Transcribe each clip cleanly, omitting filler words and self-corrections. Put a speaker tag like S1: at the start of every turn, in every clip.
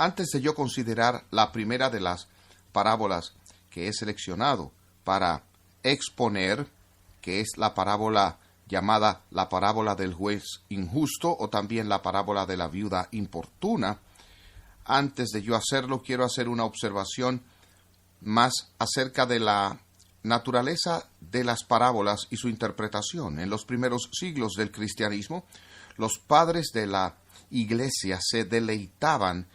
S1: Antes de yo considerar la primera de las parábolas que he seleccionado para exponer, que es la parábola llamada la parábola del juez injusto o también la parábola de la viuda importuna, antes de yo hacerlo quiero hacer una observación más acerca de la naturaleza de las parábolas y su interpretación. En los primeros siglos del cristianismo, los padres de la Iglesia se deleitaban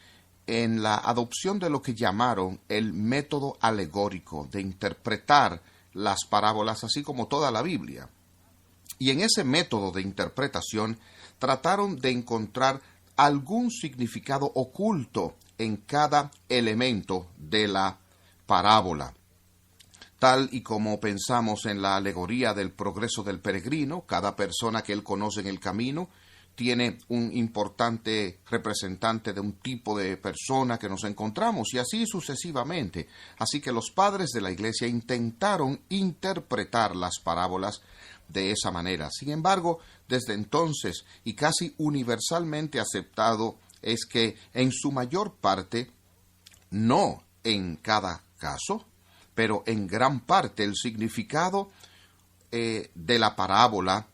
S1: en la adopción de lo que llamaron el método alegórico de interpretar las parábolas, así como toda la Biblia. Y en ese método de interpretación trataron de encontrar algún significado oculto en cada elemento de la parábola. Tal y como pensamos en la alegoría del progreso del peregrino, cada persona que él conoce en el camino tiene un importante representante de un tipo de persona que nos encontramos, y así sucesivamente. Así que los padres de la Iglesia intentaron interpretar las parábolas de esa manera. Sin embargo, desde entonces, y casi universalmente aceptado, es que en su mayor parte, no en cada caso, pero en gran parte el significado de la parábola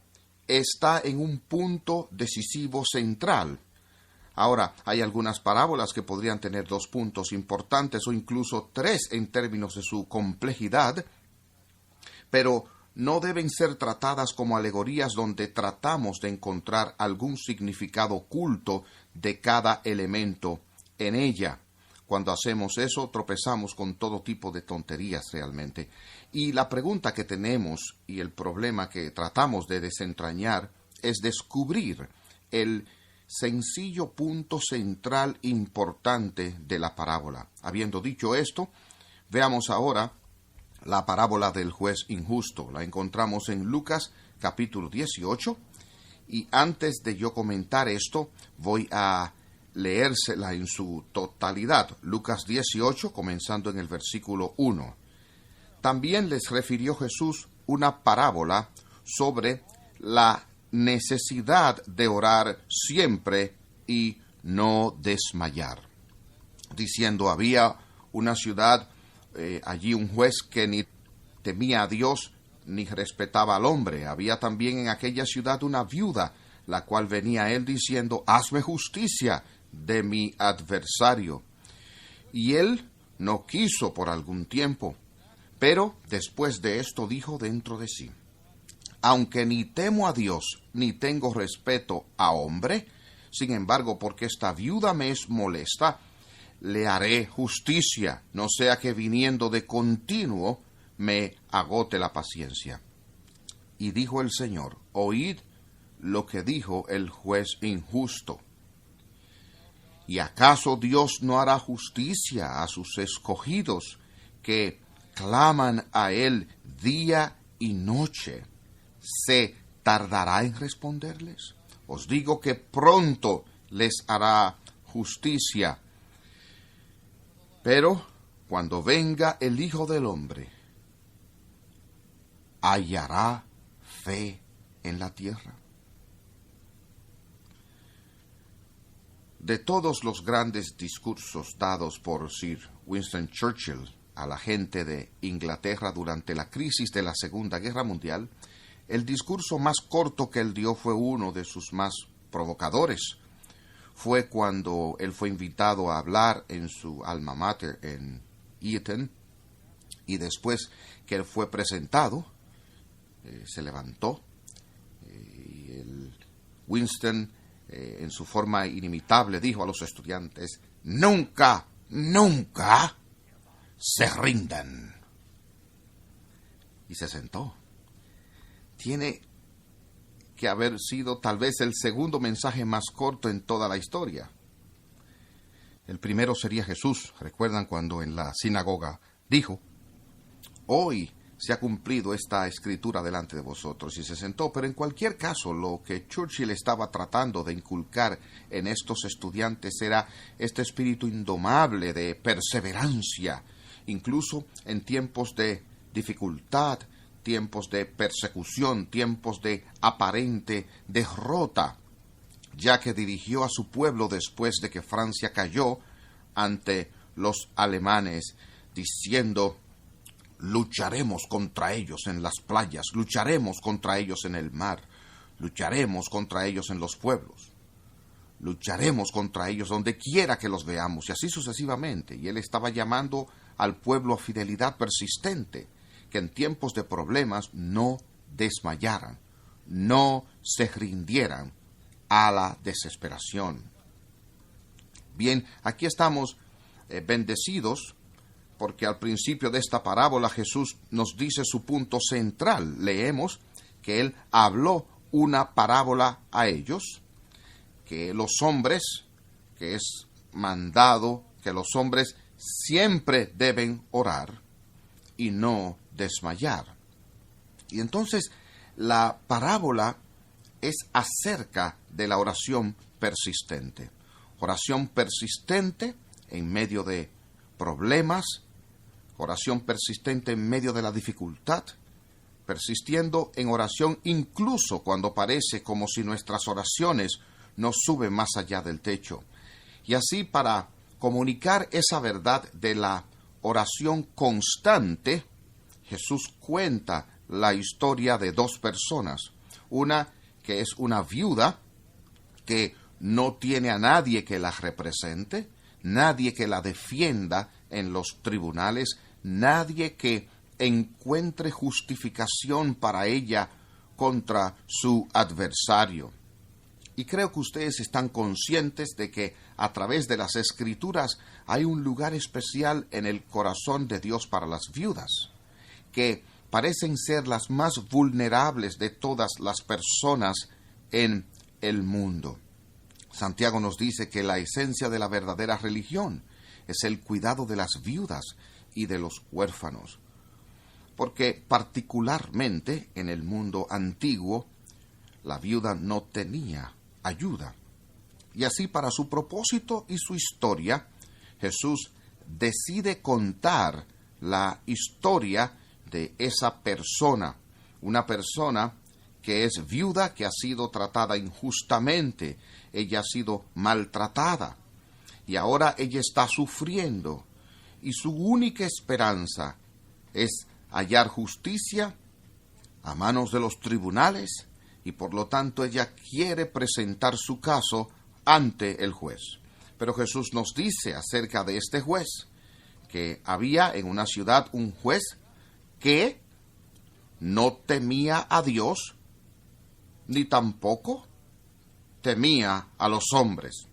S1: está en un punto decisivo central. Ahora, hay algunas parábolas que podrían tener 2 puntos importantes o incluso 3 en términos de su complejidad, pero no deben ser tratadas como alegorías donde tratamos de encontrar algún significado oculto de cada elemento en ella. Cuando hacemos eso, tropezamos con todo tipo de tonterías realmente. Y la pregunta que tenemos y el problema que tratamos de desentrañar es descubrir el sencillo punto central importante de la parábola. Habiendo dicho esto, veamos ahora la parábola del juez injusto. La encontramos en Lucas capítulo 18, y antes de yo comentar esto, voy a leérsela en su totalidad. Lucas 18, comenzando en el versículo 1. También les refirió Jesús una parábola sobre la necesidad de orar siempre y no desmayar, diciendo: había una ciudad, allí un juez que ni temía a Dios ni respetaba al hombre. Había también en aquella ciudad una viuda, la cual venía a él diciendo: hazme justicia de mi adversario. Y él no quiso por algún tiempo, pero después de esto dijo dentro de sí: aunque ni temo a Dios ni tengo respeto a hombre, sin embargo, porque esta viuda me es molesta, le haré justicia, no sea que viniendo de continuo me agote la paciencia. Y dijo el Señor: oíd lo que dijo el juez injusto. ¿Y acaso Dios no hará justicia a sus escogidos que claman a Él día y noche? ¿Se tardará en responderles? Os digo que pronto les hará justicia. Pero cuando venga el Hijo del Hombre, ¿hallará fe en la tierra? De todos los grandes discursos dados por Sir Winston Churchill a la gente de Inglaterra durante la crisis de la Segunda Guerra Mundial, el discurso más corto que él dio fue uno de sus más provocadores. Fue cuando él fue invitado a hablar en su alma mater en Eton, y después que él fue presentado, se levantó, y el Winston, en su forma inimitable, dijo a los estudiantes: nunca, nunca se rindan. Y se sentó. Tiene que haber sido tal vez el segundo mensaje más corto en toda la historia. El primero sería Jesús. ¿Recuerdan cuando en la sinagoga dijo: hoy se ha cumplido esta escritura delante de vosotros? Y se sentó. Pero en cualquier caso, lo que Churchill estaba tratando de inculcar en estos estudiantes era este espíritu indomable de perseverancia, incluso en tiempos de dificultad, tiempos de persecución, tiempos de aparente derrota, ya que dirigió a su pueblo después de que Francia cayó ante los alemanes, diciendo: lucharemos contra ellos en las playas, lucharemos contra ellos en el mar, lucharemos contra ellos en los pueblos, lucharemos contra ellos donde quiera que los veamos, y así sucesivamente. Y él estaba llamando al pueblo a fidelidad persistente, que en tiempos de problemas no desmayaran, no se rindieran a la desesperación. Bien, aquí estamos bendecidos, porque al principio de esta parábola Jesús nos dice su punto central. Leemos que Él habló una parábola a ellos, que los hombres, que es mandado que los hombres siempre deben orar y no desmayar. Y entonces la parábola es acerca de la oración persistente. Oración persistente en medio de problemas, oración persistente en medio de la dificultad, persistiendo en oración incluso cuando parece como si nuestras oraciones no suben más allá del techo. Y así, para comunicar esa verdad de la oración constante, Jesús cuenta la historia de dos personas. Una que es una viuda que no tiene a nadie que la represente, nadie que la defienda en los tribunales, nadie que encuentre justificación para ella contra su adversario. Y creo que ustedes están conscientes de que a través de las Escrituras hay un lugar especial en el corazón de Dios para las viudas, que parecen ser las más vulnerables de todas las personas en el mundo. Santiago nos dice que la esencia de la verdadera religión es el cuidado de las viudas y de los huérfanos, porque particularmente en el mundo antiguo la viuda no tenía ayuda. Y así, para su propósito y su historia, Jesús decide contar la historia de esa persona, una persona que es viuda, que ha sido tratada injustamente, ella ha sido maltratada, y ahora ella está sufriendo, y su única esperanza es hallar justicia a manos de los tribunales, y por lo tanto ella quiere presentar su caso ante el juez. Pero Jesús nos dice acerca de este juez, que había en una ciudad un juez que no temía a Dios, ni tampoco temía a los hombres.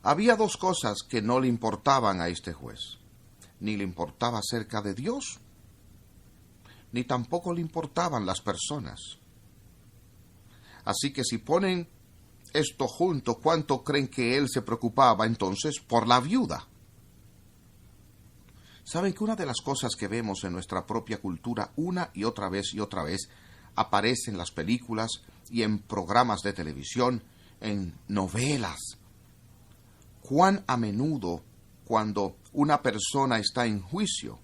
S1: Había dos cosas que no le importaban a este juez. Ni le importaba acerca de Dios, ni tampoco le importaban las personas. Así que si ponen esto junto, ¿cuánto creen que él se preocupaba entonces por la viuda? ¿Saben que una de las cosas que vemos en nuestra propia cultura una y otra vez aparece en las películas y en programas de televisión, en novelas? Cuán a menudo, cuando una persona está en juicio,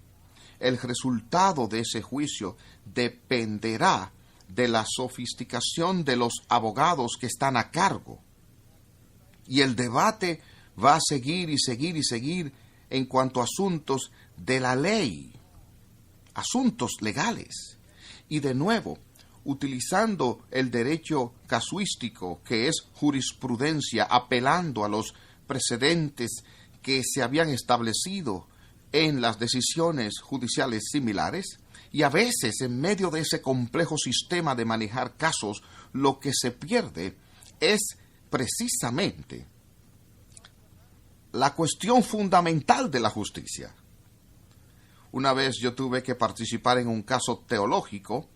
S1: el resultado de ese juicio dependerá de la sofisticación de los abogados que están a cargo. Y el debate va a seguir y seguir y seguir en cuanto a asuntos de la ley, asuntos legales. Y de nuevo, utilizando el derecho casuístico, que es jurisprudencia, apelando a los precedentes que se habían establecido en las decisiones judiciales similares, y a veces en medio de ese complejo sistema de manejar casos, lo que se pierde es precisamente la cuestión fundamental de la justicia. Una vez yo tuve que participar en un caso teológico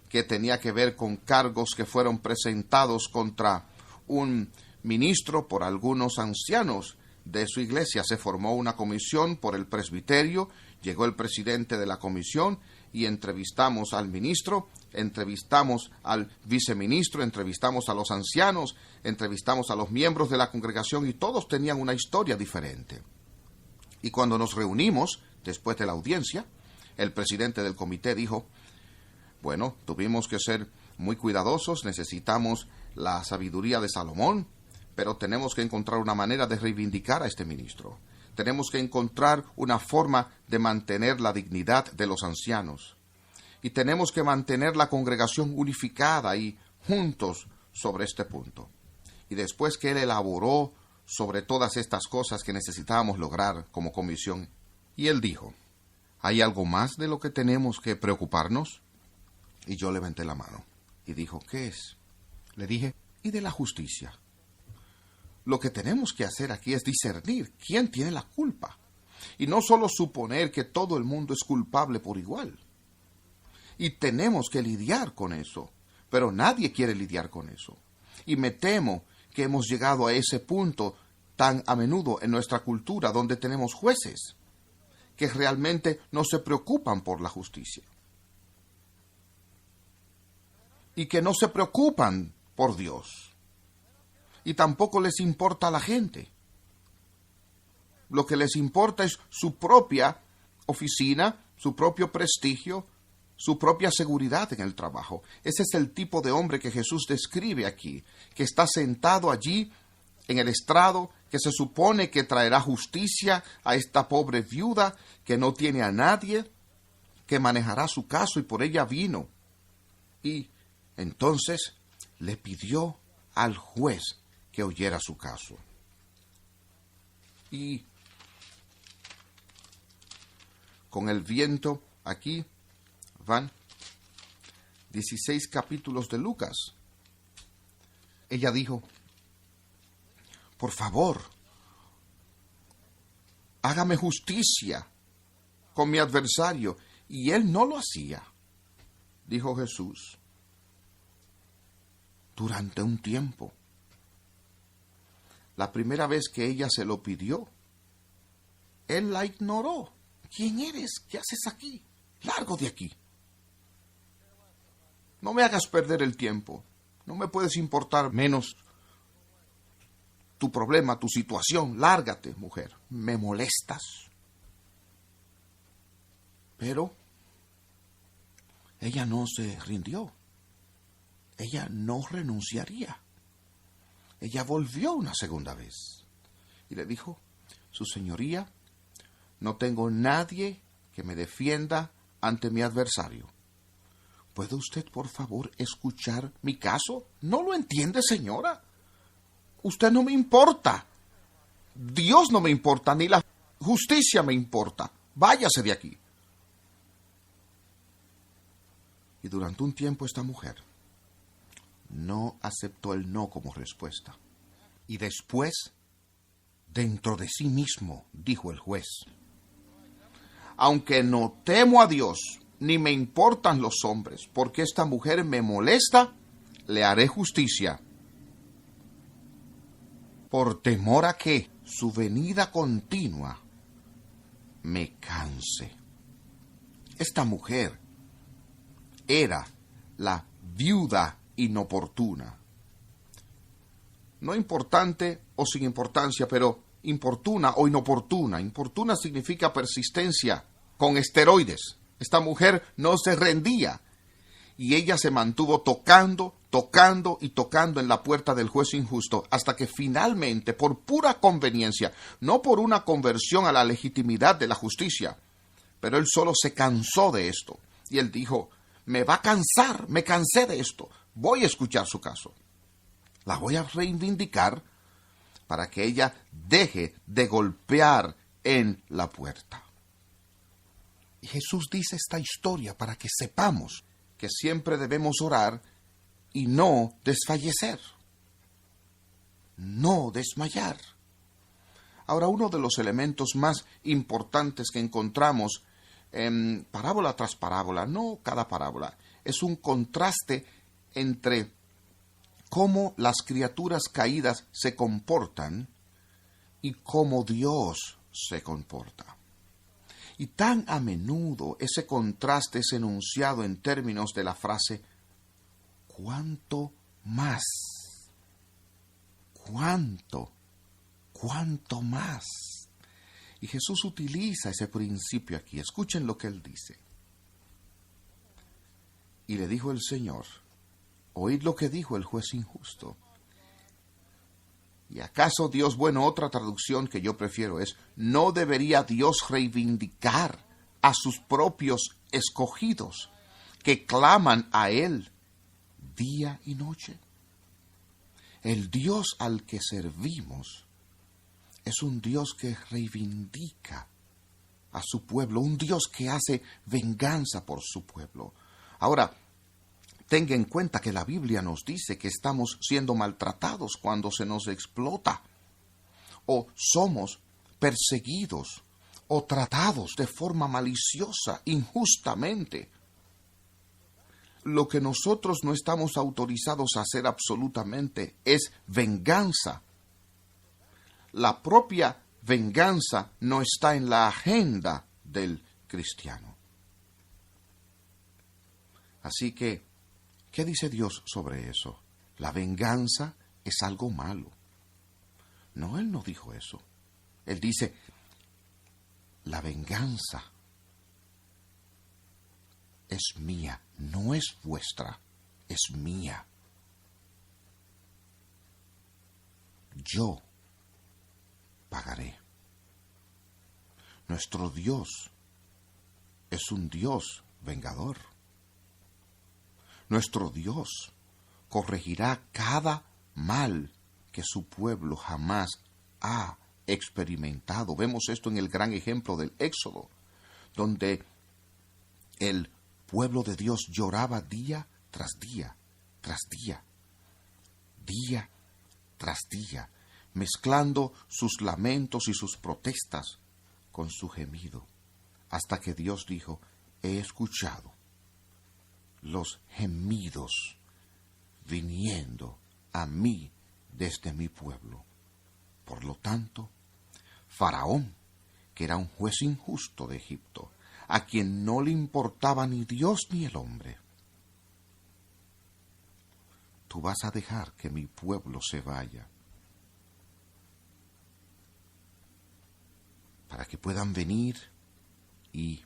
S1: que tenía que ver con cargos que fueron presentados contra un ministro por algunos ancianos de su iglesia. Se formó una comisión por el presbiterio, llegó el presidente de la comisión y entrevistamos al ministro, entrevistamos al viceministro, entrevistamos a los ancianos, entrevistamos a los miembros de la congregación y todos tenían una historia diferente. Y cuando nos reunimos, después de la audiencia, el presidente del comité dijo: bueno, tuvimos que ser muy cuidadosos, necesitamos la sabiduría de Salomón, pero tenemos que encontrar una manera de reivindicar a este ministro. Tenemos que encontrar una forma de mantener la dignidad de los ancianos. Y tenemos que mantener la congregación unificada y juntos sobre este punto. Y después que él elaboró sobre todas estas cosas que necesitábamos lograr como comisión, y él dijo: ¿hay algo más de lo que tenemos que preocuparnos? Y yo levanté la mano y dijo: ¿qué es? Le dije: y de la justicia. Lo que tenemos que hacer aquí es discernir quién tiene la culpa, y no solo suponer que todo el mundo es culpable por igual. Y tenemos que lidiar con eso, pero nadie quiere lidiar con eso. Y me temo que hemos llegado a ese punto tan a menudo en nuestra cultura, donde tenemos jueces que realmente no se preocupan por la justicia y que no se preocupan por Dios. Y tampoco les importa a la gente. Lo que les importa es su propia oficina, su propio prestigio, su propia seguridad en el trabajo. Ese es el tipo de hombre que Jesús describe aquí, que está sentado allí en el estrado, que se supone que traerá justicia a esta pobre viuda que no tiene a nadie, que manejará su caso y por ella vino. Y entonces le pidió al juez que oyera su caso. Y con el viento aquí van 16 capítulos de Lucas. Ella dijo: por favor, hágame justicia con mi adversario. Y él no lo hacía. Dijo Jesús: durante un tiempo. La primera vez que ella se lo pidió, él la ignoró. ¿Quién eres? ¿Qué haces aquí? Largo de aquí. No me hagas perder el tiempo. No me puedes importar menos tu problema, tu situación. Lárgate, mujer. Me molestas. Pero ella no se rindió. Ella no renunciaría. Ella volvió una segunda vez y le dijo: su señoría, no tengo nadie que me defienda ante mi adversario. ¿Puede usted, por favor, escuchar mi caso? ¿No lo entiende, señora? Usted no me importa. Dios no me importa, ni la justicia me importa. Váyase de aquí. Y durante un tiempo esta mujer no aceptó el no como respuesta. Y después, dentro de sí mismo, dijo el juez: aunque no temo a Dios, ni me importan los hombres, porque esta mujer me molesta, le haré justicia. Por temor a que su venida continua me canse. Esta mujer era la viuda inoportuna. No importante o sin importancia, pero importuna o inoportuna. Importuna significa persistencia, con esteroides. Esta mujer no se rendía y ella se mantuvo tocando y tocando en la puerta del juez injusto hasta que finalmente, por pura conveniencia, no por una conversión a la legitimidad de la justicia, pero él solo se cansó de esto y él dijo: me va a cansar, me cansé de esto, voy a escuchar su caso. La voy a reivindicar para que ella deje de golpear en la puerta. Y Jesús dice esta historia para que sepamos que siempre debemos orar y no desfallecer, no desmayar. Ahora, uno de los elementos más importantes que encontramos en parábola tras parábola, no cada parábola, es un contraste entre cómo las criaturas caídas se comportan y cómo Dios se comporta. Y tan a menudo ese contraste es enunciado en términos de la frase ¿cuánto más? ¿Cuánto más? Y Jesús utiliza ese principio aquí. Escuchen lo que él dice. Y le dijo el Señor, oíd lo que dijo el juez injusto. ¿Y acaso Dios, bueno, otra traducción que yo prefiero es, no debería Dios reivindicar a sus propios escogidos que claman a Él día y noche? El Dios al que servimos es un Dios que reivindica a su pueblo, un Dios que hace venganza por su pueblo. Ahora, tenga en cuenta que la Biblia nos dice que estamos siendo maltratados cuando se nos explota, o somos perseguidos, o tratados de forma maliciosa, injustamente. Lo que nosotros no estamos autorizados a hacer absolutamente es venganza. La propia venganza no está en la agenda del cristiano. Así que, ¿qué dice Dios sobre eso? La venganza es algo malo. No, Él no dijo eso. Él dice, la venganza es mía, no es vuestra, es mía. Yo pagaré. Nuestro Dios es un Dios vengador. Nuestro Dios corregirá cada mal que su pueblo jamás ha experimentado. Vemos esto en el gran ejemplo del Éxodo, donde el pueblo de Dios lloraba día tras día, día tras día, mezclando sus lamentos y sus protestas con su gemido, hasta que Dios dijo, he escuchado los gemidos viniendo a mí desde mi pueblo. Por lo tanto, Faraón, que era un juez injusto de Egipto, a quien no le importaba ni Dios ni el hombre, tú vas a dejar que mi pueblo se vaya para que puedan venir y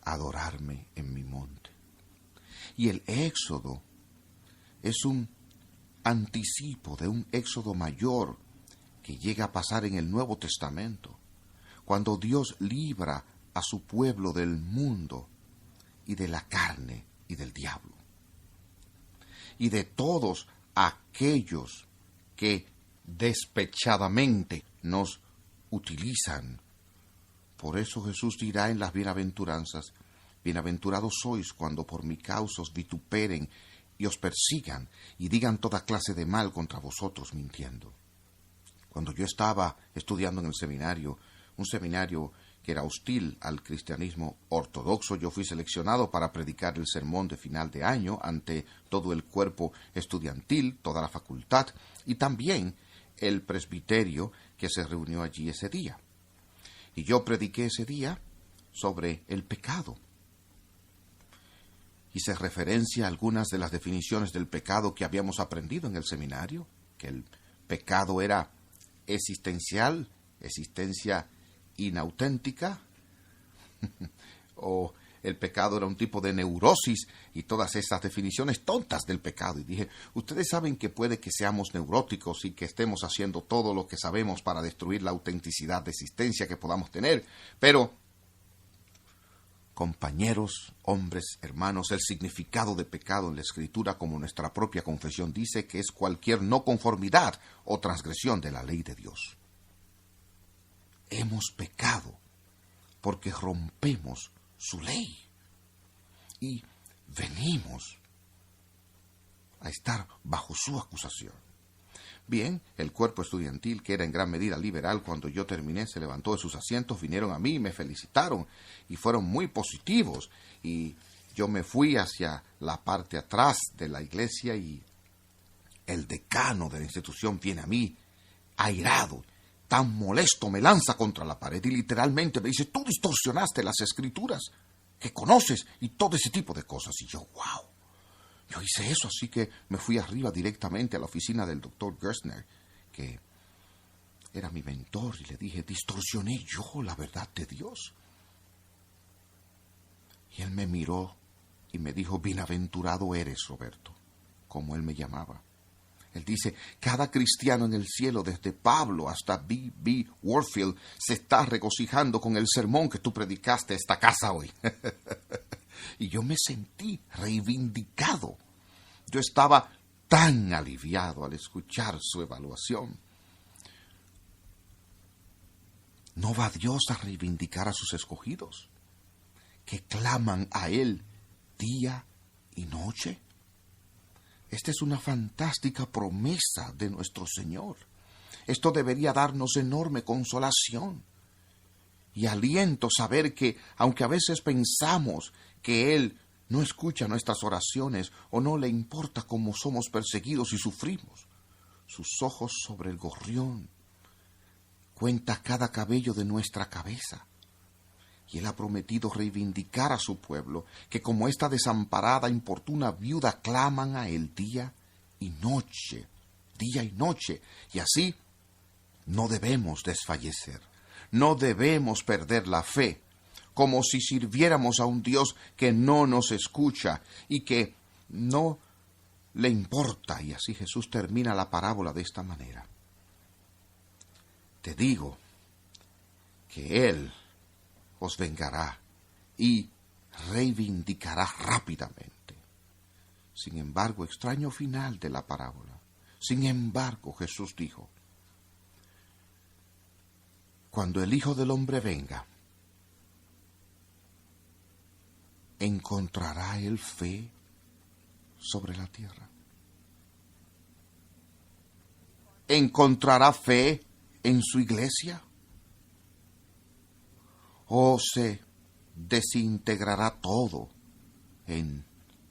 S1: adorarme en mi monte. Y el éxodo es un anticipo de un éxodo mayor que llega a pasar en el Nuevo Testamento, cuando Dios libra a su pueblo del mundo y de la carne y del diablo, y de todos aquellos que despechadamente nos utilizan. Por eso Jesús dirá en las bienaventuranzas, bienaventurados sois cuando por mi causa os vituperen y os persigan y digan toda clase de mal contra vosotros mintiendo. Cuando yo estaba estudiando en el seminario, un seminario que era hostil al cristianismo ortodoxo, yo fui seleccionado para predicar el sermón de final de año ante todo el cuerpo estudiantil, toda la facultad y también el presbiterio que se reunió allí ese día. Y yo prediqué ese día sobre el pecado. Hice referencia a algunas de las definiciones del pecado que habíamos aprendido en el seminario, que el pecado era existencial, existencia inauténtica, o el pecado era un tipo de neurosis y todas esas definiciones tontas del pecado. Y dije, ustedes saben que puede que seamos neuróticos y que estemos haciendo todo lo que sabemos para destruir la autenticidad de existencia que podamos tener, pero compañeros, hombres, hermanos, el significado de pecado en la Escritura, como nuestra propia confesión dice, que es cualquier no conformidad o transgresión de la ley de Dios. Hemos pecado porque rompemos su ley y venimos a estar bajo su acusación. Bien, el cuerpo estudiantil, que era en gran medida liberal, cuando yo terminé, se levantó de sus asientos, vinieron a mí, me felicitaron y fueron muy positivos. Y yo me fui hacia la parte atrás de la iglesia y el decano de la institución viene a mí, airado, tan molesto, me lanza contra la pared y literalmente me dice: tú distorsionaste las escrituras que conoces y todo ese tipo de cosas. Y yo, wow, yo hice eso, así que me fui arriba directamente a la oficina del doctor Gerstner, que era mi mentor, y le dije: distorsioné yo la verdad de Dios. Y él me miró y me dijo: bienaventurado eres, Roberto, como él me llamaba. Él dice: cada cristiano en el cielo, desde Pablo hasta B.B. Warfield, se está regocijando con el sermón que tú predicaste a esta casa hoy. Y yo me sentí reivindicado. Yo estaba tan aliviado al escuchar su evaluación. ¿No va Dios a reivindicar a sus escogidos, que claman a Él día y noche? Esta es una fantástica promesa de nuestro Señor. Esto debería darnos enorme consolación y aliento, saber que, aunque a veces pensamos que Él no escucha nuestras oraciones o no le importa cómo somos perseguidos y sufrimos, sus ojos sobre el gorrión, cuenta cada cabello de nuestra cabeza. Y Él ha prometido reivindicar a su pueblo, que como esta desamparada, importuna viuda claman a Él día y noche, y así no debemos desfallecer, no debemos perder la fe, como si sirviéramos a un Dios que no nos escucha y que no le importa. Y así Jesús termina la parábola de esta manera: te digo que Él os vengará y reivindicará rápidamente. Sin embargo, extraño final de la parábola. Sin embargo, Jesús dijo: cuando el Hijo del Hombre venga, ¿encontrará Él fe sobre la tierra? ¿Encontrará fe en su iglesia? ¿O se desintegrará todo en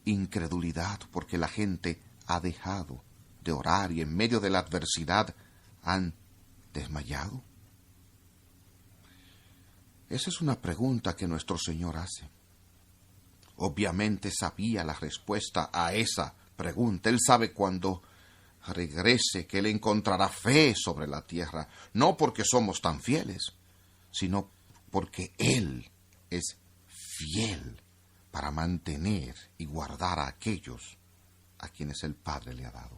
S1: incredulidad porque la gente ha dejado de orar y en medio de la adversidad han desmayado? Esa es una pregunta que nuestro Señor hace. Obviamente sabía la respuesta a esa pregunta. Él sabe cuando regrese que Él encontrará fe sobre la tierra, no porque somos tan fieles, sino porque Él es fiel para mantener y guardar a aquellos a quienes el Padre le ha dado.